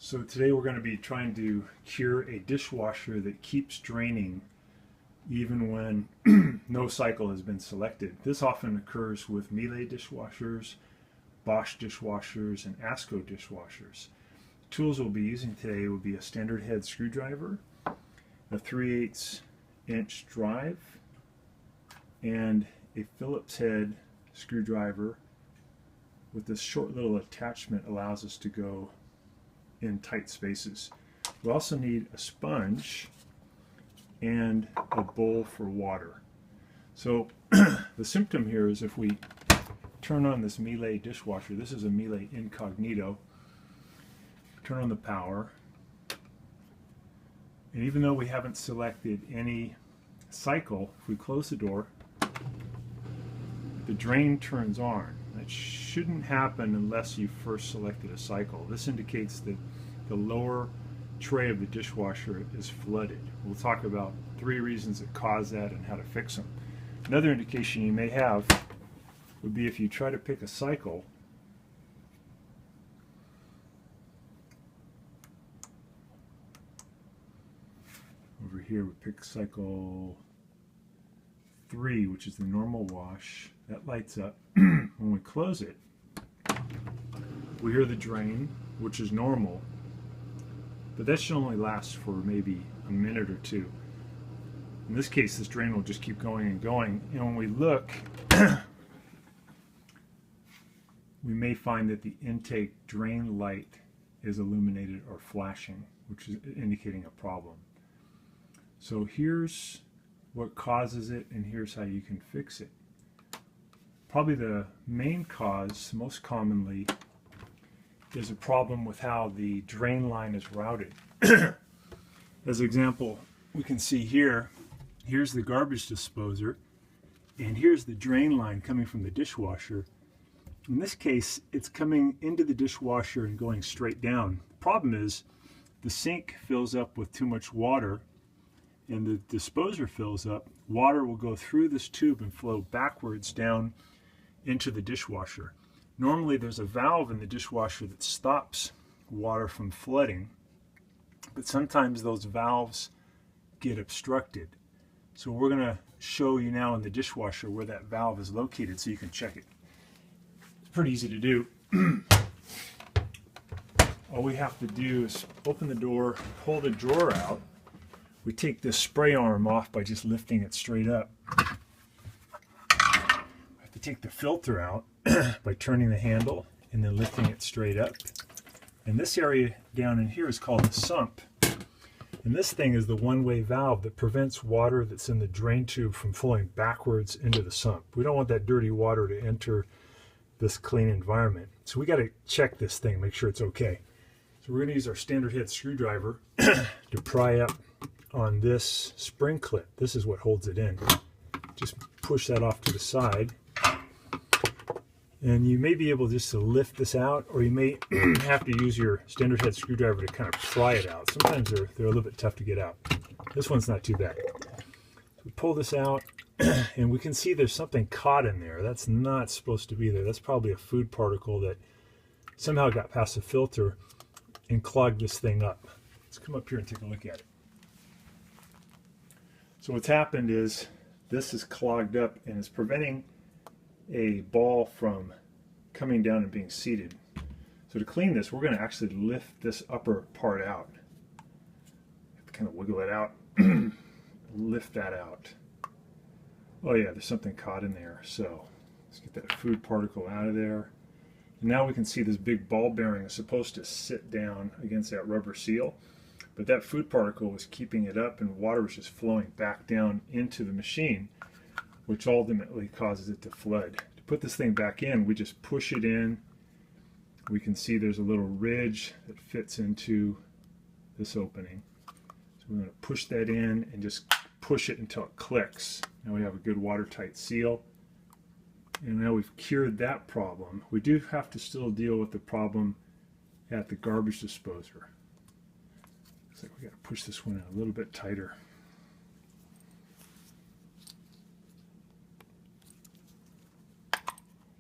So today we're going to be trying to cure a dishwasher that keeps draining even when no cycle has been selected. This often occurs with Miele dishwashers, Bosch dishwashers, and ASCO dishwashers. The tools we'll be using today will be a standard head screwdriver, a 3/8 inch drive, and a Phillips head screwdriver with this short little attachment allows us to go in tight spaces. We also need a sponge and a bowl for water. So the symptom here is if we turn on this Miele dishwasher, this is a Miele Incognito, turn on the power, and even though we haven't selected any cycle, if we close the door, the drain turns on. That shouldn't happen unless you first selected a cycle. This indicates that the lower tray of the dishwasher is flooded. We'll talk about 3 reasons that cause that and how to fix them. Another indication you may have would be if you try to pick a cycle, over here we pick cycle 3, which is the normal wash. That lights up. When we close it, we hear the drain, which is normal, but that should only last for maybe a minute or two. In this case, this drain will just keep going and going, and when we look, we may find that the intake drain light is illuminated or flashing, which is indicating a problem. So here's what causes it, and here's how you can fix it. Probably the main cause, most commonly, is a problem with how the drain line is routed. As an example, we can see here, here's the garbage disposer, and here's the drain line coming from the dishwasher. In this case, it's coming into the dishwasher and going straight down. The problem is the sink fills up with too much water, and the disposer fills up. Water will go through this tube and flow backwards down into the dishwasher. Normally there's a valve in the dishwasher that stops water from flooding, but sometimes those valves get obstructed. So we're going to show you now in the dishwasher where that valve is located so you can check it. It's pretty easy to do. All we have to do is open the door, pull the drawer out. We take this spray arm off by just lifting it straight up. Take the filter out by turning the handle and then lifting it straight up. And this area down in here is called the sump. And this thing is the one-way valve that prevents water that's in the drain tube from flowing backwards into the sump. We don't want that dirty water to enter this clean environment. So we got to check this thing, make sure it's okay. So we're going to use our standard head screwdriver to pry up on this spring clip. This is what holds it in. Just push that off to the side. And you may be able just to lift this out, or you may have to use your standard head screwdriver to kind of pry it out. Sometimes they're a little bit tough to get out. This one's not too bad. So we pull this out, and we can see there's something caught in there. That's not supposed to be there. That's probably a food particle that somehow got past the filter and clogged this thing up. Let's come up here and take a look at it. So what's happened is this is clogged up and is preventing a ball from coming down and being seated. So to clean this, we're going to actually lift this upper part out. Kind of wiggle it out, lift that out. Oh yeah, there's something caught in there. So let's get that food particle out of there. And now we can see this big ball bearing is supposed to sit down against that rubber seal, but that food particle was keeping it up and water was just flowing back down into the machine, which ultimately causes it to flood. To put this thing back in, we just push it in. We can see there's a little ridge that fits into this opening. So we're going to push that in and just push it until it clicks. Now we have a good watertight seal. And now we've cured that problem. We do have to still deal with the problem at the garbage disposer. Looks like we got to push this one in a little bit tighter.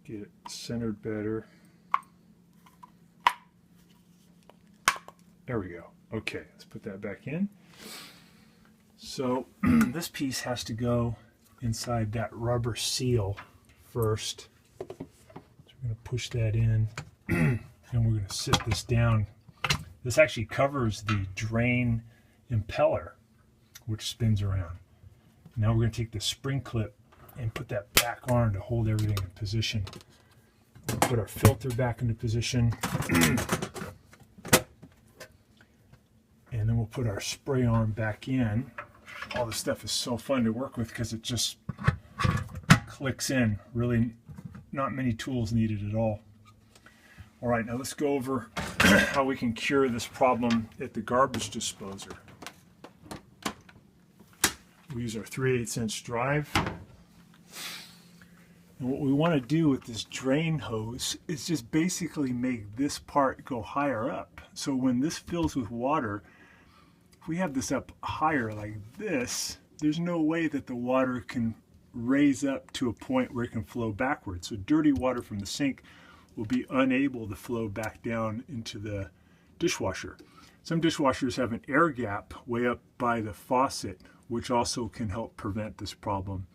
Get it centered better. There we go. Okay, let's put that back in. So this piece has to go inside that rubber seal first. So we're going to push that in and we're going to sit this down. This actually covers the drain impeller, which spins around. Now we're going to take the spring clip and put that back on to hold everything in position. We'll put our filter back into position. And then we'll put our spray arm back in. All this stuff is so fun to work with because it just clicks in. Really not many tools needed at all. All right, now let's go over how we can cure this problem at the garbage disposer. We use our 3/8" drive. And what we want to do with this drain hose is just basically make this part go higher up. So when this fills with water, if we have this up higher like this, there's no way that the water can raise up to a point where it can flow backwards. So dirty water from the sink will be unable to flow back down into the dishwasher. Some dishwashers have an air gap way up by the faucet, which also can help prevent this problem.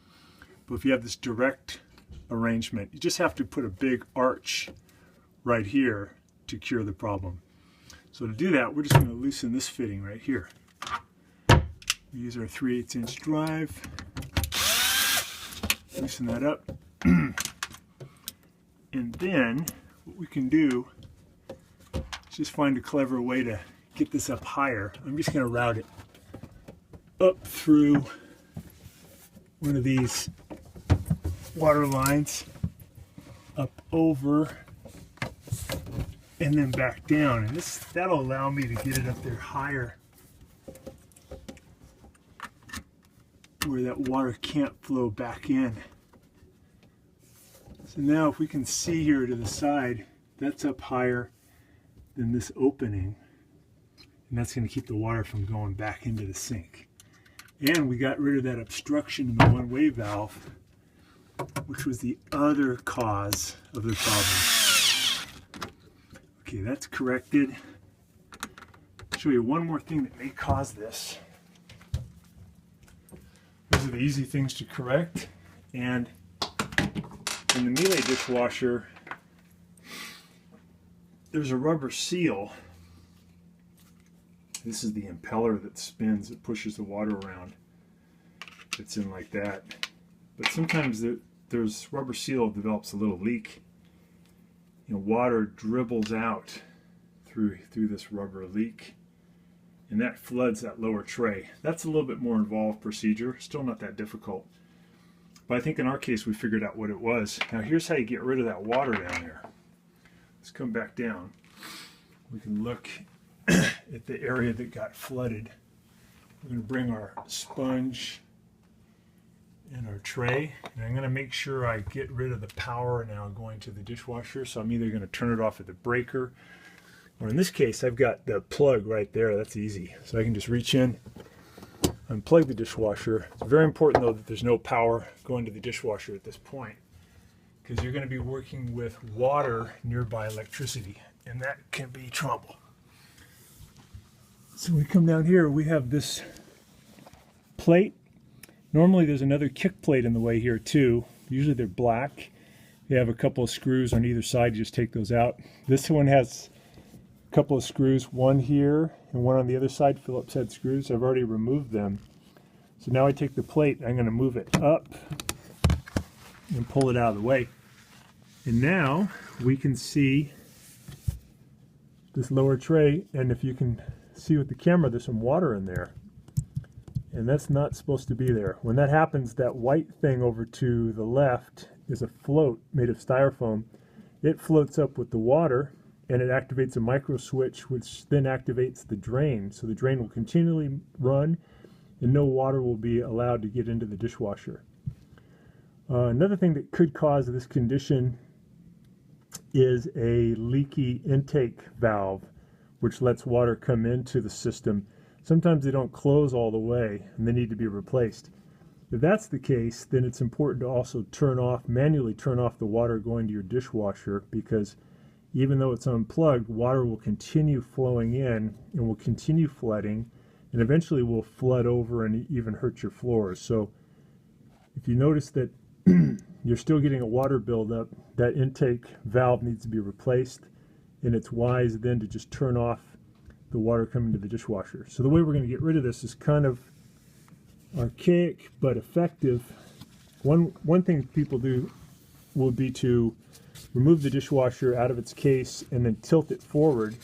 But if you have this direct arrangement, you just have to put a big arch right here to cure the problem. So to do that, we're just going to loosen this fitting right here. We use our 3/8" drive, loosen that up, and then what we can do is just find a clever way to get this up higher. I'm just going to route it up through one of these water lines, up over, and then back down. And that'll allow me to get it up there higher where that water can't flow back in. So now if we can see here to the side, that's up higher than this opening, and that's going to keep the water from going back into the sink. And we got rid of that obstruction in the one-way valve, which was the other cause of the problem. Okay, that's corrected. I'll show you one more thing that may cause this. Those are the easy things to correct. And in the Miele dishwasher, there's a rubber seal. This is the impeller that spins, it pushes the water around. It's in like that. But sometimes there's rubber seal develops a little leak. You know, water dribbles out through this rubber leak, and that floods that lower tray. That's a little bit more involved procedure, still not that difficult. But I think in our case we figured out what it was. Now here's how you get rid of that water down there. Let's come back down. We can look at the area that got flooded. We're going to bring our sponge and our tray, and I'm going to make sure I get rid of the power now going to the dishwasher. So I'm either going to turn it off at the breaker, or in this case I've got the plug right there. That's easy, so I can just reach in, unplug the dishwasher. It's very important though that there's no power going to the dishwasher at this point, because you're going to be working with water nearby electricity, and that can be trouble. So we come down here, we have this plate. Normally there's another kick plate in the way here too. Usually they're black. They have a couple of screws on either side. You just take those out. This one has a couple of screws, one here and one on the other side, Phillips head screws. I've already removed them. So now I take the plate, I'm going to move it up and pull it out of the way. And now we can see this lower tray, and if you can see with the camera, there's some water in there, and that's not supposed to be there. When that happens, that white thing over to the left is a float made of styrofoam. It floats up with the water, and it activates a micro switch, which then activates the drain. So the drain will continually run, and no water will be allowed to get into the dishwasher. Another thing that could cause this condition is a leaky intake valve, which lets water come into the system. Sometimes they don't close all the way and they need to be replaced. If that's the case, then it's important to also manually turn off the water going to your dishwasher, because even though it's unplugged, water will continue flowing in and will continue flooding, and eventually will flood over and even hurt your floors. So if you notice that you're still getting a water buildup, that intake valve needs to be replaced, and it's wise then to just turn off the water coming to the dishwasher. So the way we're going to get rid of this is kind of archaic but effective. One thing people do will be to remove the dishwasher out of its case and then tilt it forward,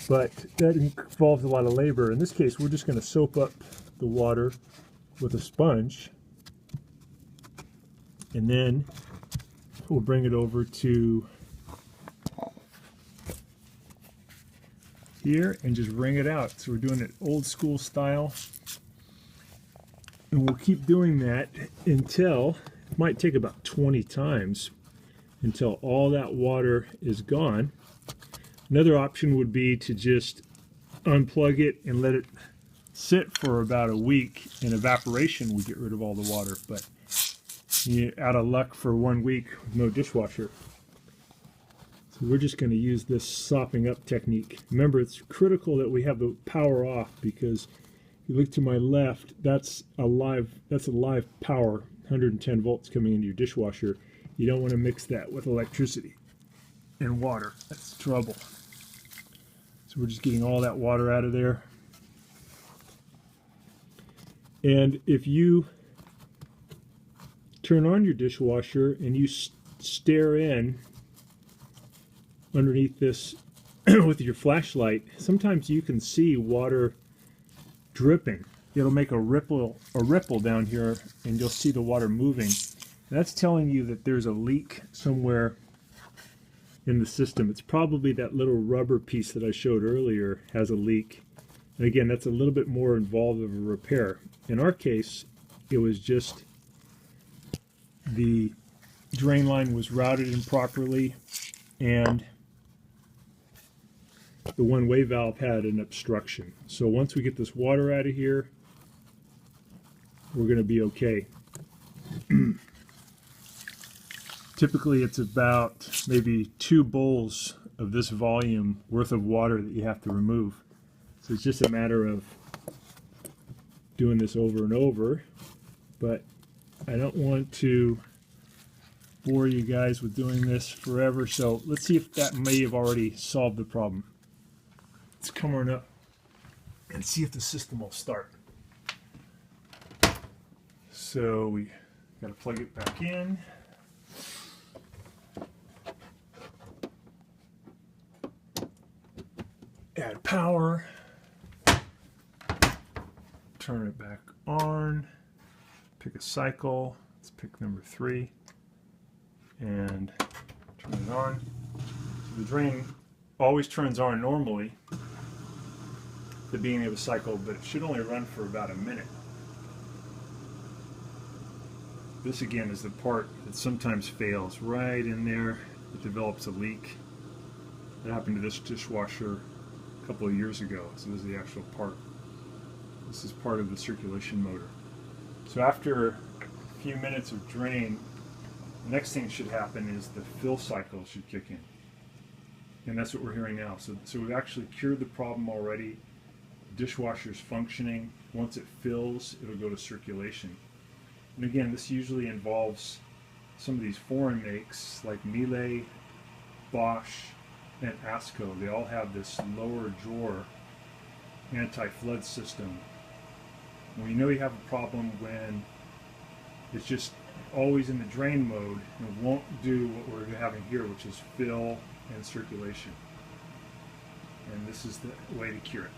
but that involves a lot of labor. In this case, we're just going to soap up the water with a sponge, and then we'll bring it over to here and just wring it out. So we're doing it old school style, and we'll keep doing that until, it might take about 20 times, until all that water is gone. Another option would be to just unplug it and let it sit for about a week, and evaporation would get rid of all the water. But you're out of luck for 1 week with no dishwasher. So we're just going to use this sopping up technique. Remember, it's critical that we have the power off, because if you look to my left, that's a live power, 110 volts coming into your dishwasher. You don't want to mix that with electricity and water. That's trouble. So we're just getting all that water out of there. And if you turn on your dishwasher and you stare in underneath this with your flashlight, sometimes you can see water dripping. It'll make a ripple down here, and you'll see the water moving. That's telling you that there's a leak somewhere in the system. It's probably that little rubber piece that I showed earlier has a leak. And again, that's a little bit more involved of a repair. In our case, it was just the drain line was routed improperly, and the one-way valve had an obstruction. So once we get this water out of here, we're going to be okay. Typically it's about maybe 2 bowls of this volume worth of water that you have to remove. So it's just a matter of doing this over and over, but I don't want to bore you guys with doing this forever, so let's see if that may have already solved the problem. Let's come on up and see if the system will start. So we got to plug it back in. Add power. Turn it back on. Pick a cycle. Let's pick number 3. And turn it on. So the drain always turns on normally at the beginning of a cycle, but it should only run for about a minute. This again is the part that sometimes fails. Right in there, it develops a leak. That happened to this dishwasher a couple of years ago. So this is the actual part. This is part of the circulation motor. So after a few minutes of drain, the next thing that should happen is the fill cycle should kick in. And that's what we're hearing now. So we've actually cured the problem already. The dishwasher is functioning. Once it fills, it'll go to circulation. And again, this usually involves some of these foreign makes like Miele, Bosch, and ASCO. They all have this lower drawer anti-flood system. And we know you have a problem when it's just always in the drain mode and won't do what we're having here, which is fill and circulation. And this is the way to cure it.